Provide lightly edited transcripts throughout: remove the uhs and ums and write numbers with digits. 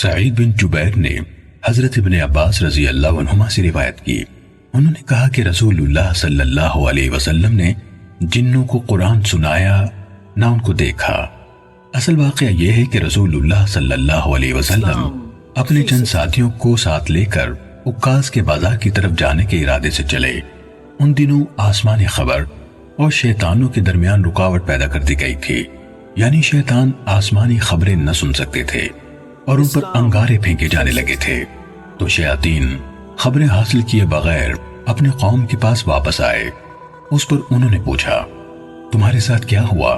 سعید بن جبیر نے حضرت ابن عباس رضی اللہ عنہما سے روایت کی، انہوں نے کہا کہ رسول اللہ صلی اللہ علیہ وسلم نے جنوں کو قرآن سنایا نہ ان کو دیکھا۔ اصل واقعہ یہ ہے کہ رسول اللہ صلی اللہ علیہ وسلم اپنے چند ساتھیوں کو ساتھ لے کر عکاظ کے بازار کی طرف جانے کے ارادے سے چلے۔ ان دنوں آسمانی خبر اور شیطانوں کے درمیان رکاوٹ پیدا کر دی گئی تھی، یعنی شیطان آسمانی خبریں نہ سن سکتے تھے اور ان پر انگارے پھینکے جانے لگے تھے۔ تو شیاطین خبریں حاصل کیے بغیر اپنے قوم کے پاس واپس آئے۔ اس پر انہوں نے پوچھا، تمہارے ساتھ کیا ہوا؟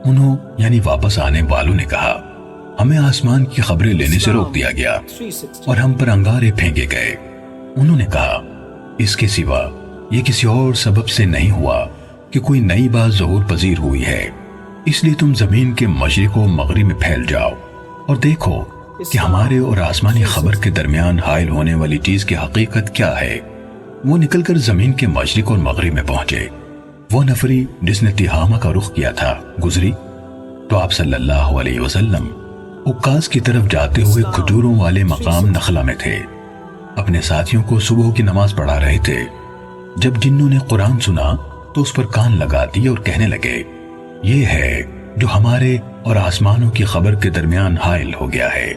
انہوں یعنی واپس آنے والوں نے کہا، ہمیں آسمان کی خبریں لینے سے روک دیا گیا اور ہم پر انگارے پھینکے گئے۔ انہوں نے کہا، اس کے سوا یہ کسی اور سبب سے نہیں ہوا کہ کوئی نئی بات ظہور پذیر ہوئی ہے، اس لیے تم زمین کے مشرق و مغرب میں پھیل جاؤ اور دیکھو کہ ہمارے اور آسمانی خبر کے درمیان حائل ہونے والی چیز کی حقیقت کیا ہے۔ وہ نکل کر زمین کے مشرق اور مغرب میں پہنچے۔ وہ نفری جس نے تہامہ کا رخ کیا تھا گزری تو آپ صلی اللہ علیہ وسلم عکاظ کی طرف جاتے ہوئے کھجوروں والے مقام نخلا میں تھے، اپنے ساتھیوں کو صبح کی نماز پڑھا رہے تھے۔ جب جنوں نے قرآن سنا تو اس پر کان لگا دیے اور کہنے لگے، یہ ہے جو ہمارے اور آسمانوں کی خبر کے درمیان حائل ہو گیا ہے۔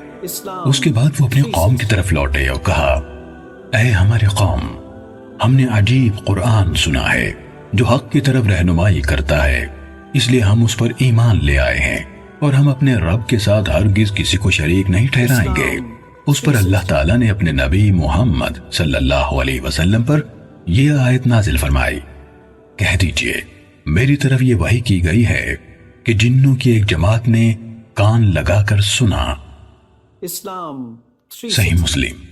اس کے بعد وہ اپنی قوم کی طرف لوٹے اور کہا، اے ہمارے قوم، ہم نے عجیب قرآن سنا ہے جو حق کی طرف رہنمائی کرتا ہے، اس لیے ہم اس پر ایمان لے آئے ہیں اور ہم اپنے رب کے ساتھ ہرگز کسی کو شریک نہیں ٹھہرائیں گے۔ اس پر اللہ تعالیٰ نے اپنے نبی محمد صلی اللہ علیہ وسلم پر یہ آیت نازل فرمائی، کہہ دیجئے میری طرف یہ وحی کی گئی ہے کہ جنوں کی ایک جماعت نے کان لگا کر سنا۔ صحیح مسلم۔